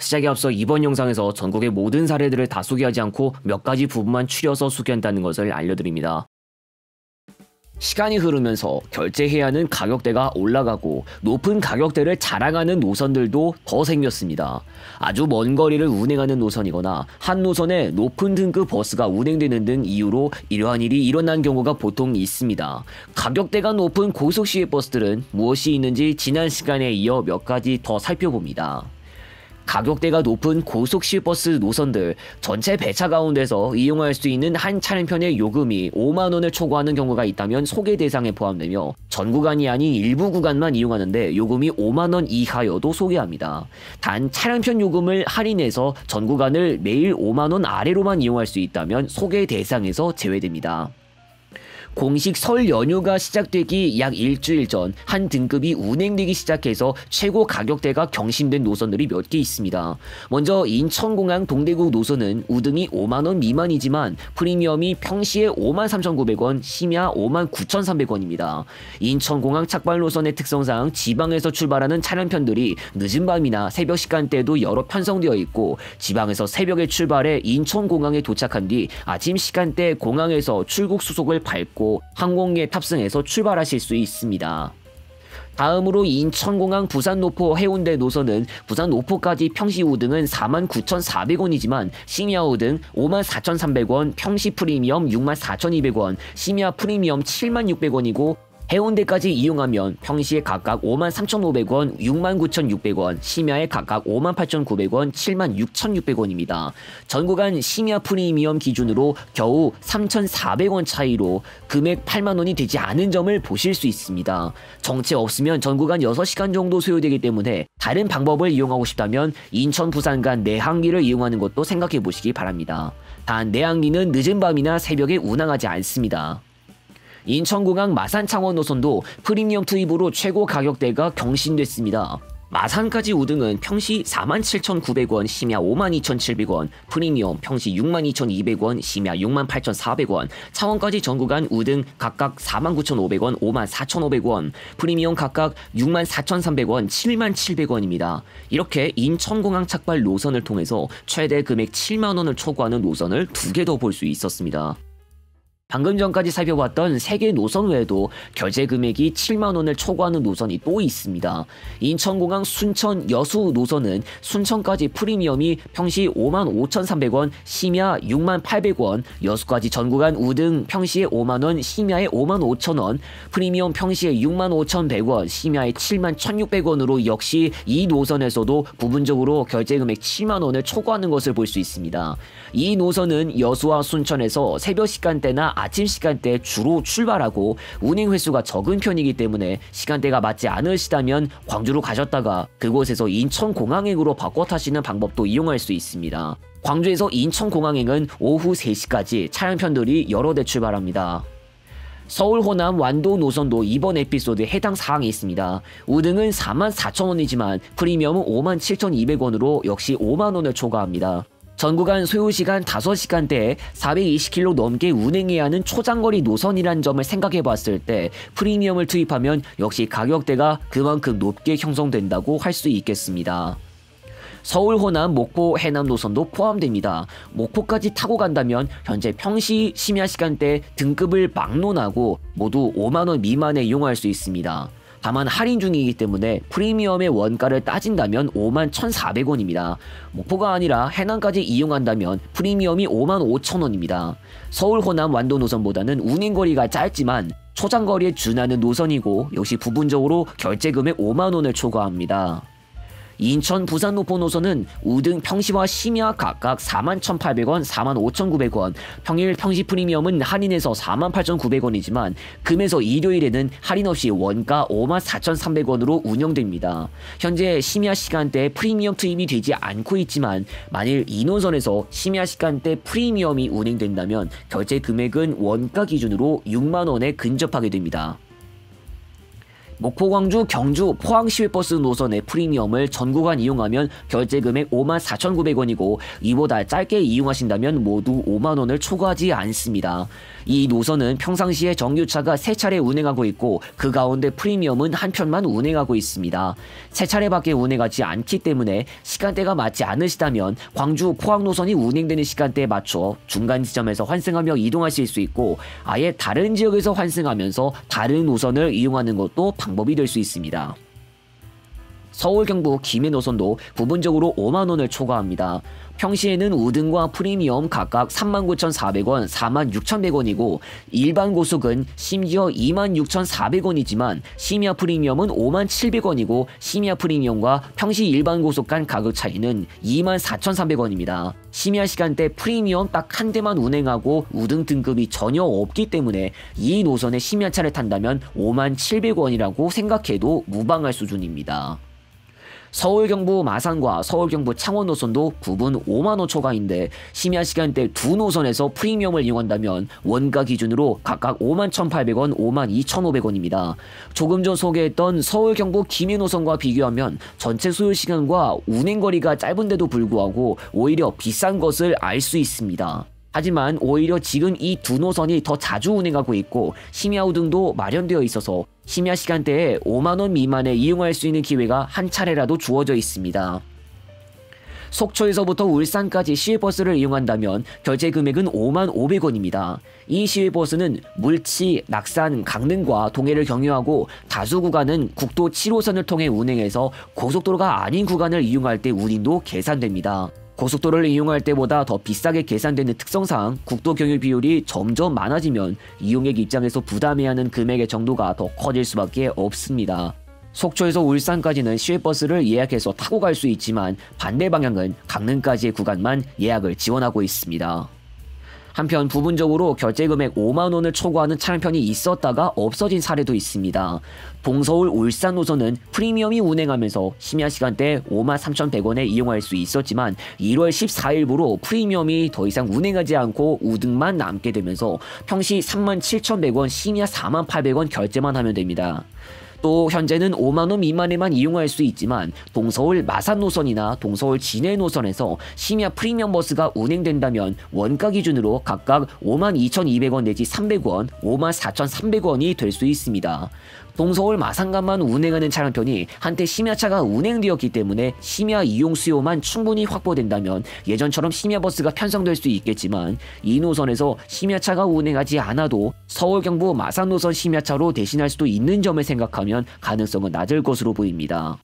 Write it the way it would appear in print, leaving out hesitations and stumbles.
시작에 앞서 이번 영상에서 전국의 모든 사례들을 다 소개하지 않고 몇 가지 부분만 추려서 소개한다는 것을 알려드립니다. 시간이 흐르면서 결제해야 하는 가격대가 올라가고 높은 가격대를 자랑하는 노선들도 더 생겼습니다. 아주 먼 거리를 운행하는 노선이거나 한 노선에 높은 등급 버스가 운행되는 등 이유로 이러한 일이 일어난 경우가 보통 있습니다. 가격대가 높은 고속시외 버스들은 무엇이 있는지 지난 시간에 이어 몇 가지 더 살펴봅니다. 가격대가 높은 고속시외버스 노선들 전체 배차 가운데서 이용할 수 있는 한 차량편의 요금이 5만원을 초과하는 경우가 있다면 소개 대상에 포함되며 전 구간이 아닌 일부 구간만 이용하는데 요금이 5만원 이하여도 소개합니다. 단 차량편 요금을 할인해서 전 구간을 매일 5만원 아래로만 이용할 수 있다면 소개 대상에서 제외됩니다. 공식 설 연휴가 시작되기 약 일주일 전 한 등급이 운행되기 시작해서 최고 가격대가 경신된 노선들이 몇 개 있습니다. 먼저 인천공항 동대구 노선은 우등이 5만원 미만이지만 프리미엄이 평시에 53,900원, 심야 59,300원입니다. 인천공항 착발 노선의 특성상 지방에서 출발하는 차량편들이 늦은 밤이나 새벽 시간대에도 여러 편성되어 있고 지방에서 새벽에 출발해 인천공항에 도착한 뒤 아침 시간대 공항에서 출국 수속을 밟고 항공기에 탑승해서 출발하실 수 있습니다. 다음으로 인천공항 부산노포 해운대 노선은 부산 노포까지 평시 우등은 49,400원이지만 심야 우등 54,300원, 평시 프리미엄 64,200원, 심야 프리미엄 76,600원이고 해운대까지 이용하면 평시에 각각 53,500원, 69,600원, 심야에 각각 58,900원, 76,600원입니다. 전 구간 심야 프리미엄 기준으로 겨우 3,400원 차이로 금액 8만원이 되지 않은 점을 보실 수 있습니다. 정체 없으면 전 구간 6시간 정도 소요되기 때문에 다른 방법을 이용하고 싶다면 인천 부산 간 내항리를 이용하는 것도 생각해 보시기 바랍니다. 단 내항리는 늦은 밤이나 새벽에 운항하지 않습니다. 인천공항 마산 창원 노선도 프리미엄 투입으로 최고 가격대가 경신됐습니다. 마산까지 우등은 평시 47,900원, 심야 52,700원, 프리미엄 평시 62,200원, 심야 68,400원, 창원까지 전 구간 우등 각각 49,500원, 54,500원, 프리미엄 각각 64,300원, 77,700원입니다. 이렇게 인천공항 착발 노선을 통해서 최대 금액 7만원을 초과하는 노선을 2개 더 볼 수 있었습니다. 방금 전까지 살펴봤던 3개 노선 외에도 결제 금액이 7만원을 초과하는 노선이 또 있습니다. 인천공항 순천 여수 노선은 순천까지 프리미엄이 평시 55,300원, 심야 68,000원, 여수까지 전 구간 우등 평시에 5만원, 심야에 55,000원, 프리미엄 평시에 65,100원, 심야에 71,600원으로 역시 이 노선에서도 부분적으로 결제 금액 7만원을 초과하는 것을 볼 수 있습니다. 이 노선은 여수와 순천에서 새벽 시간대나 아침 시간대에 주로 출발하고 운행 횟수가 적은 편이기 때문에 시간대가 맞지 않으시다면 광주로 가셨다가 그곳에서 인천공항행으로 바꿔 타시는 방법도 이용할 수 있습니다. 광주에서 인천공항행은 오후 3시까지 차량편들이 여러 대 출발합니다. 서울 호남 완도 노선도 이번 에피소드에 해당 사항이 있습니다. 우등은 44,000원이지만 프리미엄은 57,200원으로 역시 5만원을 초과합니다. 전 구간 소요시간 5시간대에 420km 넘게 운행해야 하는 초장거리 노선이란 점을 생각해봤을 때 프리미엄을 투입하면 역시 가격대가 그만큼 높게 형성된다고 할 수 있겠습니다. 서울 호남 목포 해남 노선도 포함됩니다. 목포까지 타고 간다면 현재 평시 심야 시간대 등급을 막론하고 모두 5만원 미만에 이용할 수 있습니다. 다만 할인 중이기 때문에 프리미엄의 원가를 따진다면 51,400원입니다. 목포가 아니라 해남까지 이용한다면 프리미엄이 55,000원입니다. 서울 호남 완도 노선보다는 운행거리가 짧지만 초장거리에 준하는 노선이고 역시 부분적으로 결제금액 5만원을 초과합니다. 인천 부산 노포 노선은 우등 평시와 심야 각각 41,800원, 45,900원, 평일 평시 프리미엄은 할인해서 48,900원이지만 금에서 일요일에는 할인 없이 원가 54,300원으로 운영됩니다. 현재 심야 시간대 프리미엄 투입이 되지 않고 있지만 만일 이 노선에서 심야 시간대 프리미엄이 운행된다면 결제 금액은 원가 기준으로 6만원에 근접하게 됩니다. 목포, 광주, 경주, 포항 시외버스 노선의 프리미엄을 전 구간 이용하면 결제 금액 54,900원이고 이보다 짧게 이용하신다면 모두 5만원을 초과하지 않습니다. 이 노선은 평상시에 정규차가 3차례 운행하고 있고 그 가운데 프리미엄은 한 편만 운행하고 있습니다. 3차례밖에 운행하지 않기 때문에 시간대가 맞지 않으시다면 광주, 포항 노선이 운행되는 시간대에 맞춰 중간 지점에서 환승하며 이동하실 수 있고 아예 다른 지역에서 환승하면서 다른 노선을 이용하는 것도 방법이 될 수 있습니다. 서울, 경부, 김해 노선도 부분적으로 5만원을 초과합니다. 평시에는 우등과 프리미엄 각각 39,400원, 46,100원이고 일반 고속은 심지어 26,400원이지만 심야 프리미엄은 57,100원이고 심야 프리미엄과 평시 일반 고속 간 가격 차이는 24,300원입니다. 심야 시간대 프리미엄 딱 한 대만 운행하고 우등 등급이 전혀 없기 때문에 이 노선의 심야차를 탄다면 57,100원이라고 생각해도 무방할 수준입니다. 서울, 경부, 마산과 서울, 경부, 창원 노선도 부분 5만원 초과인데 심야 시간대 두 노선에서 프리미엄을 이용한다면 원가 기준으로 각각 51,800원, 52,500원입니다. 조금 전 소개했던 서울, 경부, 김해 노선과 비교하면 전체 소요 시간과 운행거리가 짧은데도 불구하고 오히려 비싼 것을 알 수 있습니다. 하지만 오히려 지금 이 두 노선이 더 자주 운행하고 있고 심야 우등도 마련되어 있어서 심야 시간대에 5만원 미만에 이용할 수 있는 기회가 한 차례라도 주어져 있습니다. 속초에서부터 울산까지 시외버스를 이용한다면 결제 금액은 55,500원입니다. 이 시외버스는 물치, 낙산, 강릉과 동해를 경유하고 다수 구간은 국도 7호선을 통해 운행해서 고속도로가 아닌 구간을 이용할 때 운임도 계산됩니다. 고속도로를 이용할 때보다 더 비싸게 계산되는 특성상 국도 경유 비율이 점점 많아지면 이용객 입장에서 부담해야 하는 금액의 정도가 더 커질 수밖에 없습니다. 속초에서 울산까지는 시외버스를 예약해서 타고 갈 수 있지만 반대 방향은 강릉까지의 구간만 예약을 지원하고 있습니다. 한편 부분적으로 결제금액 5만원을 초과하는 차량편이 있었다가 없어진 사례도 있습니다. 동서울 울산 노선은 프리미엄이 운행하면서 심야 시간대 53,100원에 이용할 수 있었지만 1월 14일부로 프리미엄이 더 이상 운행하지 않고 우등만 남게 되면서 평시 37,100원, 심야 48,000원 결제만 하면 됩니다. 또 현재는 5만원 미만에만 이용할 수 있지만 동서울 마산 노선이나 동서울 진해 노선에서 심야 프리미엄 버스가 운행된다면 원가 기준으로 각각 52,200원 내지 300원, 54,300원이 될 수 있습니다. 동서울 마산간만 운행하는 차량편이 한때 심야차가 운행되었기 때문에 심야 이용 수요만 충분히 확보된다면 예전처럼 심야버스가 편성될 수 있겠지만 이 노선에서 심야차가 운행하지 않아도 서울, 경부, 마산 노선 심야차로 대신할 수도 있는 점을 생각하면 가능성은 낮을 것으로 보입니다.